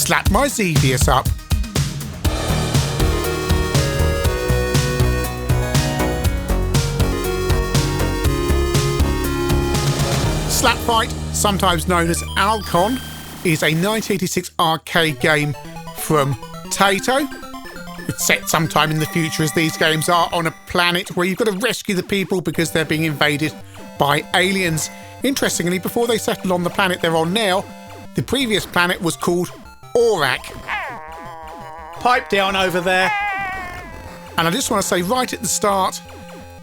slap my Xevious up. Slap Fight, sometimes known as Alcon, is a 1986 arcade game from Taito. It's set sometime in the future, as these games are on a planet where you've got to rescue the people because they're being invaded by aliens. Interestingly, before they settled on the planet they're on now, the previous planet was called Aurak. Pipe down over there. And I just want to say right at the start,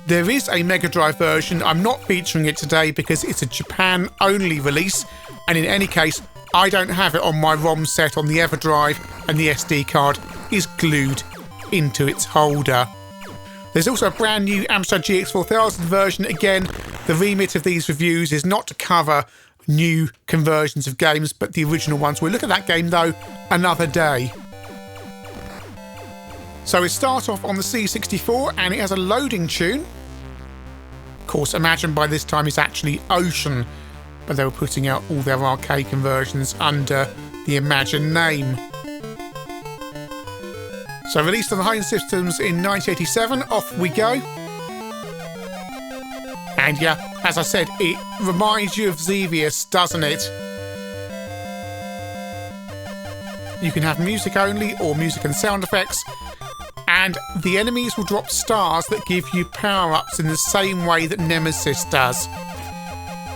there is a Megadrive version. I'm not featuring it today because it's a Japan-only release, and in any case, I don't have it on my ROM set on the EverDrive, and the SD card is glued into its holder. There's also a brand new Amstrad GX4000 version. Again, the remit of these reviews is not to cover new conversions of games, but the original ones. We'll look at that game though another day. So we start off on the C64, and it has a loading tune. Of course, Imagine by this time is actually Ocean, but they were putting out all their arcade conversions under the Imagine name. So released on the home systems in 1987, off we go. And yeah, as I said, it reminds you of Xevious, doesn't it? You can have music only or music and sound effects, and the enemies will drop stars that give you power-ups in the same way that Nemesis does.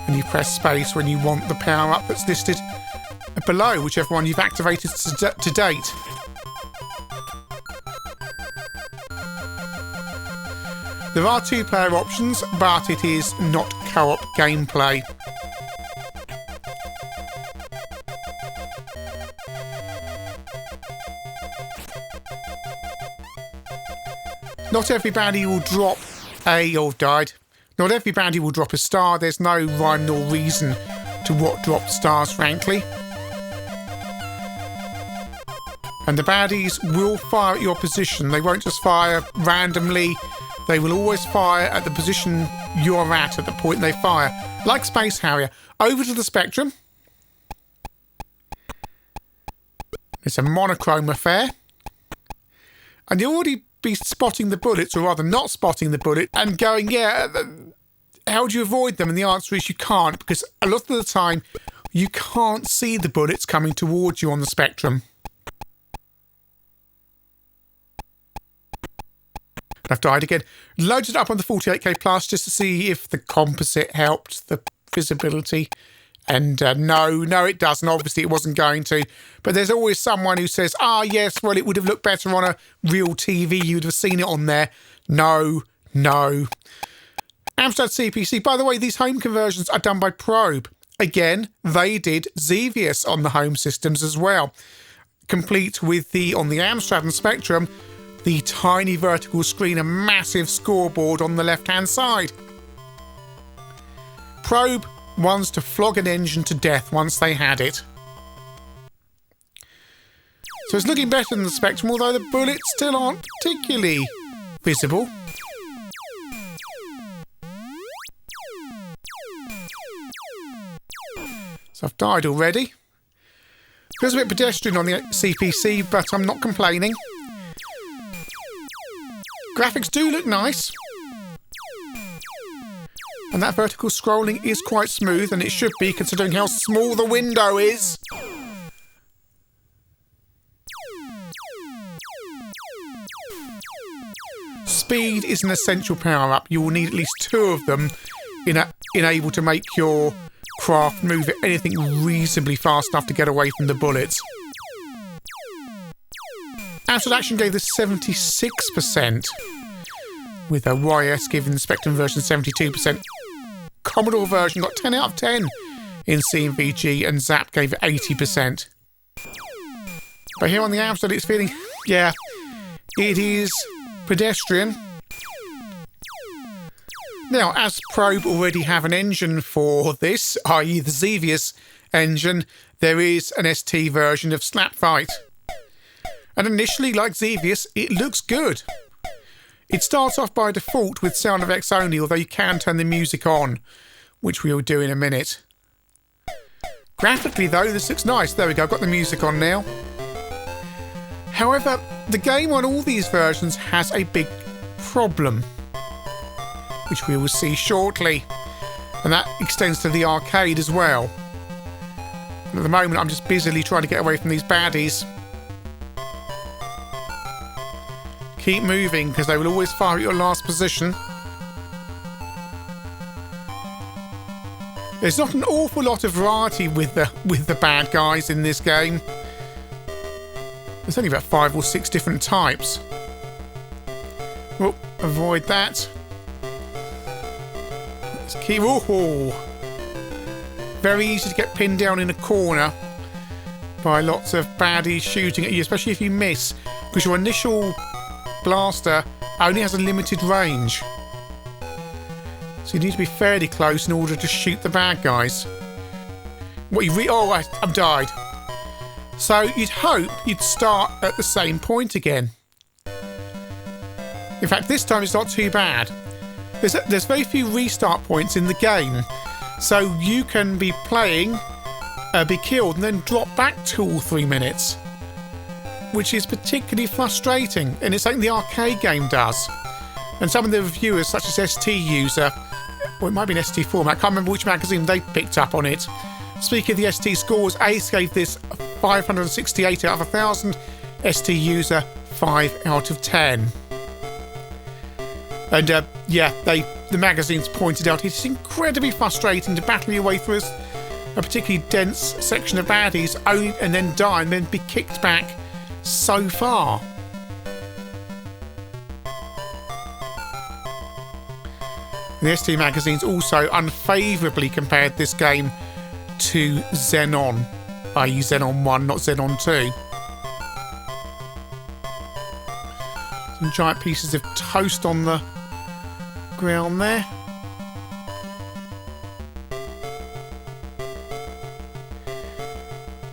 And you press space when you want the power-up that's listed below, whichever one you've activated to date. There are two-player options, but it is not co-op gameplay. Not every baddie will drop Not every baddie will drop a star. There's no rhyme nor reason to what dropped stars, frankly. And the baddies will fire at your position. They won't just fire randomly. They will always fire at the position you're at the point they fire. Like Space Harrier. Over to the Spectrum. It's a monochrome affair. And you'll already be spotting the bullets, or rather not spotting the bullet, and going, yeah, how do you avoid them? And the answer is you can't, because a lot of the time you can't see the bullets coming towards you on the Spectrum. I've died again. Loaded it up on the 48K Plus just to see if the composite helped the visibility. And no, it doesn't. Obviously, it wasn't going to. But there's always someone who says, yes, well, it would have looked better on a real TV. You'd have seen it on there. No. Amstrad CPC. By the way, these home conversions are done by Probe. Again, they did Xevious on the home systems as well. Complete with on the Amstrad and Spectrum, the tiny vertical screen, a massive scoreboard on the left-hand side. Probe wants to flog an engine to death once they had it. So it's looking better than the Spectrum, although the bullets still aren't particularly visible. So I've died already. Feels a bit pedestrian on the CPC, but I'm not complaining. Graphics do look nice. And that vertical scrolling is quite smooth, and it should be, considering how small the window is. Speed is an essential power-up. You will need at least 2 of them in able to make your craft move at anything reasonably fast enough to get away from the bullets. Amstrad Action gave this 76%, with a YS giving the Spectrum version 72%. Commodore version got 10 out of 10 in CMVG, and Zap gave it 80%. But here on the Amstrad, it's feeling, yeah, it is pedestrian. Now, as Probe already have an engine for this, i.e. the Xevious engine, there is an ST version of Slap Fight. And initially, like Xevious, it looks good. It starts off by default with sound effects only, although you can turn the music on, which we will do in a minute. Graphically, though, this looks nice. There we go, I've got the music on now. However, the game on all these versions has a big problem, which we will see shortly, and that extends to the arcade as well. And at the moment I'm just busily trying to get away from these baddies. Keep moving, because they will always fire at your last position. There's not an awful lot of variety with the bad guys in this game. There's only about 5 or 6 different types. Well, avoid that. Let's keep... Oh, very easy to get pinned down in a corner by lots of baddies shooting at you, especially if you miss, because your initial blaster only has a limited range. So you need to be fairly close in order to shoot the bad guys. I've died. So you'd hope you'd start at the same point again. In fact, this time it's not too bad. There's very few restart points in the game, so you can be playing, be killed, and then drop back 2 or 3 minutes, which is particularly frustrating, and it's something the arcade game does. And some of the reviewers, such as ST User, or it might be an ST4, I can't remember which magazine they picked up on it. Speaking of the ST scores, Ace gave this 568 out of 1,000, ST User 5 out of 10. And yeah, the magazines pointed out it's incredibly frustrating to battle your way through a particularly dense section of baddies and then die and then be kicked back so far. The ST magazines also unfavourably compared this game to Xenon, i.e. Xenon 1, not Xenon 2. Some giant pieces of toast on the ground there.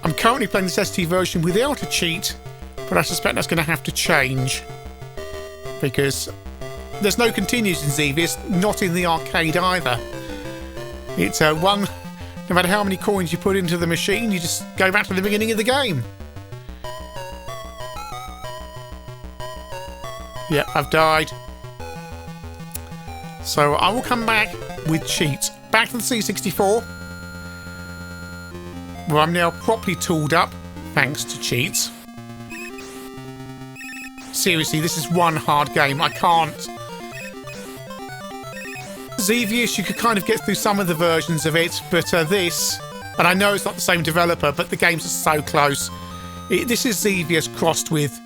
I'm currently playing this ST version without a cheat, but I suspect that's going to have to change, because there's no continues in Xevious, not in the arcade either. It's one, no matter how many coins you put into the machine, you just go back to the beginning of the game. Yep, I've died. So I will come back with cheats. Back to the C64, where I'm now properly tooled up, thanks to cheats. Seriously, this is one hard game. I can't... Xevious, you could kind of get through some of the versions of it, but this, and I know it's not the same developer, but the games are so close. This is Xevious crossed with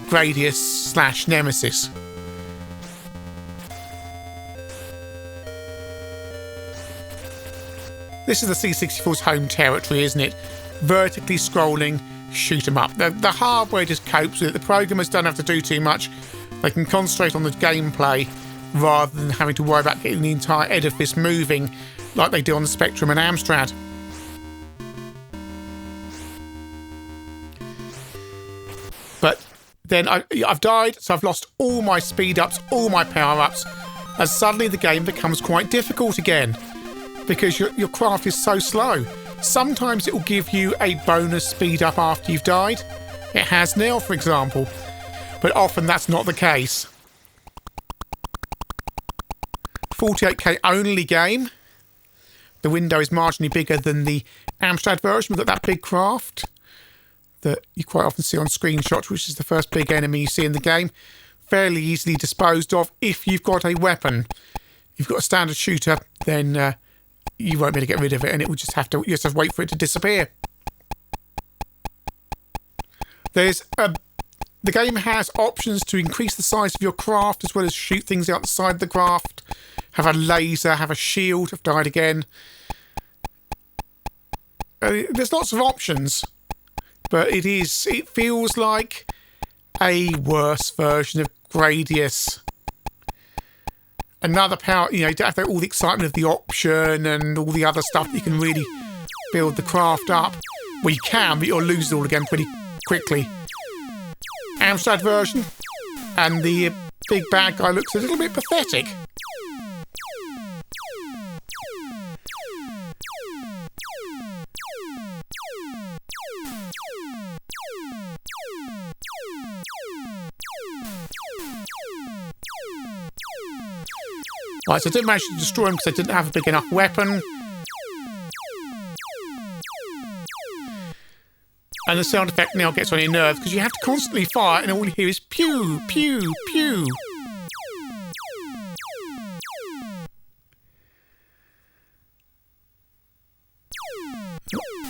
Gradius / Nemesis. This is the C64's home territory, isn't it? Vertically scrolling, shoot 'em up. The hardware just copes with it. The programmers don't have to do too much. They can concentrate on the gameplay rather than having to worry about getting the entire edifice moving like they do on the Spectrum and Amstrad. But then I've died, so I've lost all my speed-ups, all my power-ups, and suddenly the game becomes quite difficult again, because your craft is so slow. Sometimes it will give you a bonus speed-up after you've died. It has now, for example, but often that's not the case. 48K only game. The window is marginally bigger than the Amstrad version. We've got that big craft that you quite often see on screenshots, which is the first big enemy you see in the game. Fairly easily disposed of if you've got a weapon. If you've got a standard shooter, then you won't be able to get rid of it, and it will just have to, you just have to wait for it to disappear. The game has options to increase the size of your craft as well as shoot things outside the craft. Have a laser, have a shield. I've died again. There's lots of options, but it feels like a worse version of Gradius. Another power, you don't have all the excitement of the option and all the other stuff that you can really build the craft up. Well, you can, but you'll lose it all again pretty quickly. Amstrad version, and the big bad guy looks a little bit pathetic. Right, so I didn't manage to destroy him because I didn't have a big enough weapon. And the sound effect now gets on your nerves because you have to constantly fire and all you hear is pew, pew, pew.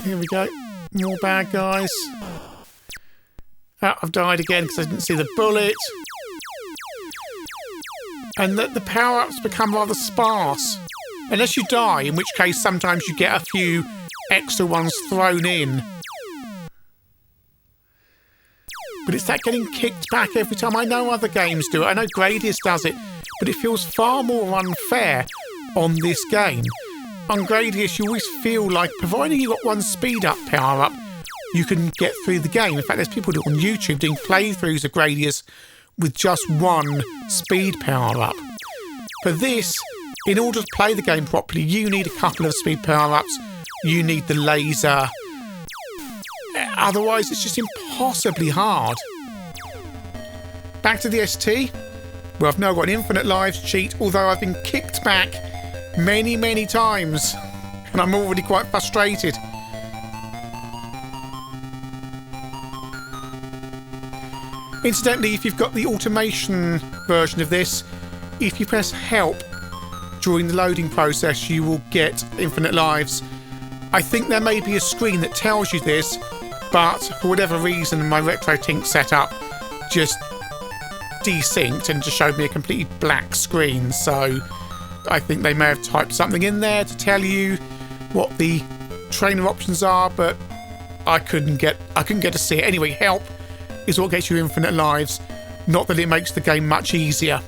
Here we go. More bad guys. Oh, I've died again because I didn't see the bullet. And the power-ups become rather sparse. Unless you die, in which case sometimes you get a few extra ones thrown in. But it's that getting kicked back every time. I know other games do it. I know Gradius does it. But it feels far more unfair on this game. On Gradius, you always feel like, providing you've got one speed-up power-up, you can get through the game. In fact, there's people on YouTube doing playthroughs of Gradius with just one speed power-up. For this, in order to play the game properly, you need a couple of speed power-ups. You need the laser. Otherwise, it's just impossibly hard. Back to the ST, where I've now got an infinite lives cheat, although I've been kicked back many, many times. And I'm already quite frustrated. Incidentally, if you've got the automation version of this, if you press help during the loading process, you will get infinite lives. I think there may be a screen that tells you this, but for whatever reason, my RetroTink setup just desynced and just showed me a completely black screen. So I think they may have typed something in there to tell you what the trainer options are, but I couldn't get to see it. Anyway, help is what gets you infinite lives, not that it makes the game much easier.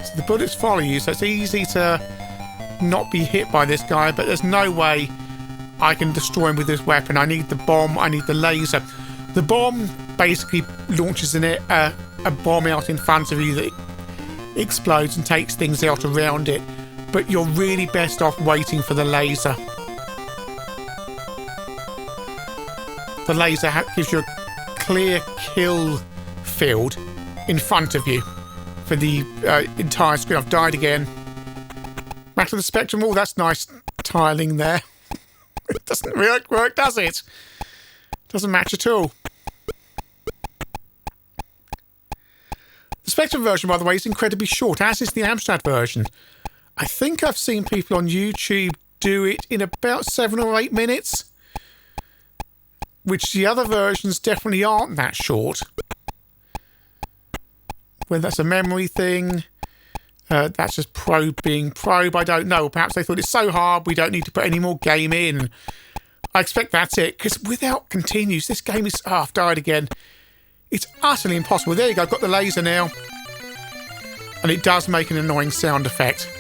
So the bullets follow you, so it's easy to not be hit by this guy, but there's no way I can destroy him with this weapon. I need the bomb, I need the laser. The bomb basically launches a bomb out in front of you that explodes and takes things out around it, but you're really best off waiting for the laser. The laser gives you a clear kill field in front of you for the entire screen. I've died again. Back to the Spectrum. Oh, that's nice tiling there. It doesn't work, does it? Doesn't match at all. The Spectrum version, by the way, is incredibly short, as is the Amstrad version. I think I've seen people on YouTube do it in about 7 or 8 minutes. Which the other versions definitely aren't that short. Whether that's a memory thing, that's just probe being probe, I don't know. Perhaps they thought it's so hard we don't need to put any more game in. I expect that's it, because without continues, this game is... Oh, I've died again. It's utterly impossible. There you go, I've got the laser now. And it does make an annoying sound effect.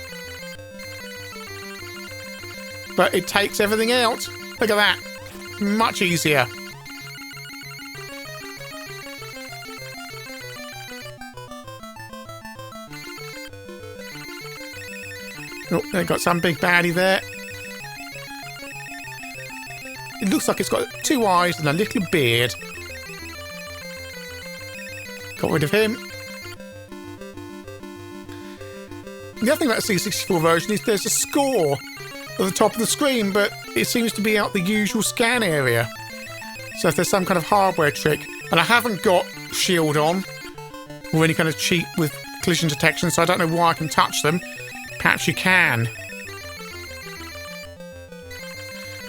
But it takes everything out. Look at that. Much easier. Oh, they've got some big baddie there. It looks like it's got 2 eyes and a little beard. Got rid of him. The other thing about the C64 version is there's a score at the top of the screen, but it seems to be out the usual scan area. So if there's some kind of hardware trick, and I haven't got shield on or any kind of cheat with collision detection, so I don't know why I can touch them. Perhaps you can.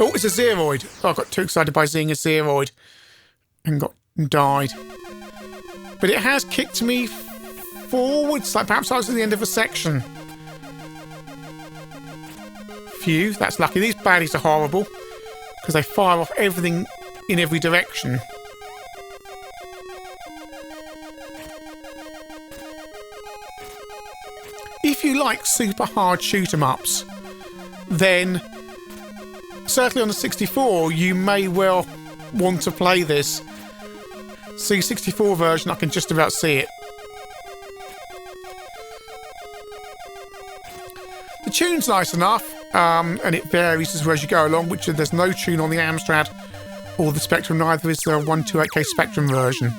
Oh, it's a Zeroid. Oh, I got too excited by seeing a Zeroid and died. But it has kicked me forwards, like perhaps I was at the end of a section. Phew, that's lucky. These baddies are horrible because they fire off everything in every direction. If you like super hard shoot-em-ups, then certainly on the 64 you may well want to play this. C64 version, I can just about see it. The tune's nice enough, and it varies as you go along, which there's no tune on the Amstrad or the Spectrum, neither is there a 128K Spectrum version.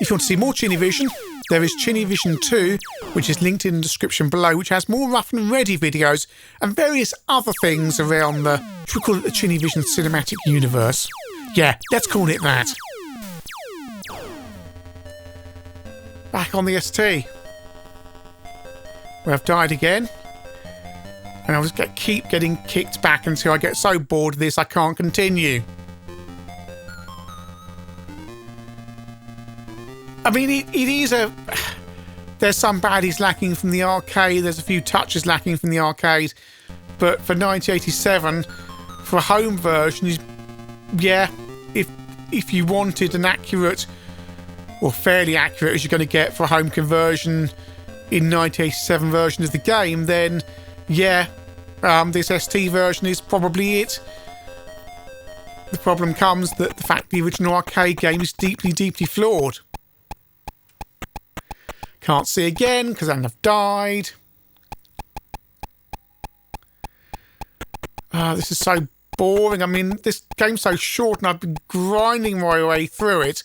If you want to see more ChinnyVision, there is ChinnyVision 2, which is linked in the description below, which has more rough and ready videos and various other things around the, should we call it the ChinnyVision cinematic universe? Yeah, let's call it that. Back on the ST, where I've died again. And I'll just keep getting kicked back until I get so bored of this I can't continue. I mean, it is a... There's some baddies lacking from the arcade, there's a few touches lacking from the arcade, but for 1987, for a home version, yeah, if you wanted an accurate, or fairly accurate as you're going to get for a home conversion in 1987 version of the game, then yeah, this ST version is probably it. The problem comes that the fact the original arcade game is deeply, deeply flawed. Can't see again because I've died. This is so boring. I mean, this game's so short and I've been grinding my way through it.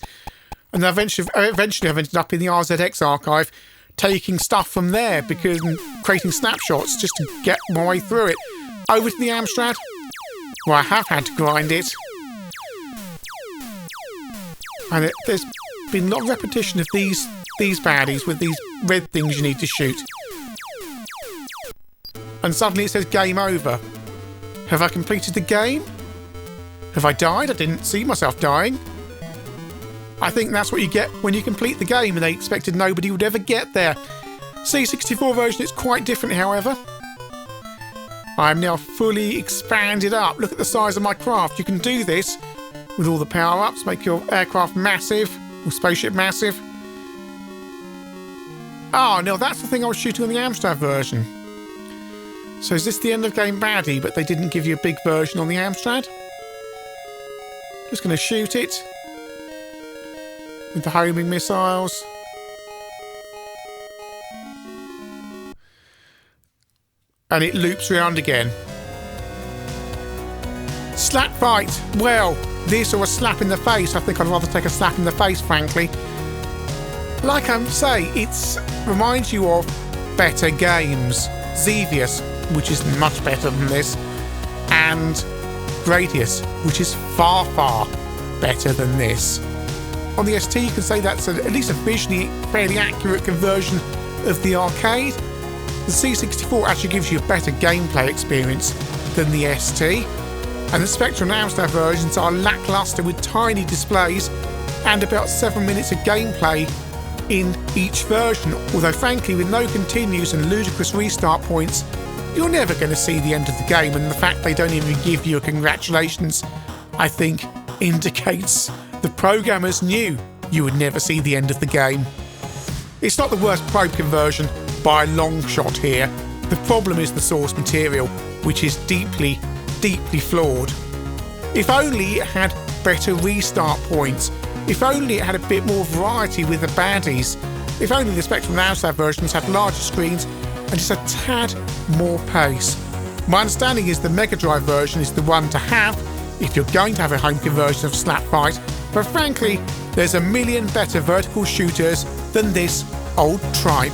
And eventually I've ended up in the RZX archive taking stuff from there because creating snapshots just to get my way through it. Over to the Amstrad, where I have had to grind it. And there's been a lot of repetition of these baddies with these red things you need to shoot. And suddenly it says game over. Have I completed the game? Have I died? I didn't see myself dying. I think that's what you get when you complete the game, and they expected nobody would ever get there. C64 version is quite different, however. I am now fully expanded up. Look at the size of my craft. You can do this with all the power-ups, make your aircraft massive, or spaceship massive. Oh, no, that's the thing I was shooting on the Amstrad version. So is this the end of game baddie, but they didn't give you a big version on the Amstrad? Just going to shoot it with the homing missiles. And it loops around again. Slap fight. Well, this or a slap in the face. I think I'd rather take a slap in the face, frankly. Like I say, it reminds you of better games. Xevious, which is much better than this, and Gradius, which is far, far better than this. On the ST, you can say that's at least a visually fairly accurate conversion of the arcade. The C64 actually gives you a better gameplay experience than the ST, and the Spectrum and Amstrad versions are lackluster with tiny displays and about 7 minutes of gameplay in each version, although frankly with no continues and ludicrous restart points, you're never going to see the end of the game, and the fact they don't even give you a congratulations, I think, indicates the programmers knew you would never see the end of the game. It's not the worst probe conversion by a long shot here. The problem is the source material, which is deeply, deeply flawed. If only it had better restart points. If only it had a bit more variety with the baddies. If only the Spectrum and Amstrad versions had larger screens and just a tad more pace. My understanding is the Megadrive version is the one to have if you're going to have a home conversion of Slap Fight, but frankly, there's a million better vertical shooters than this old tripe.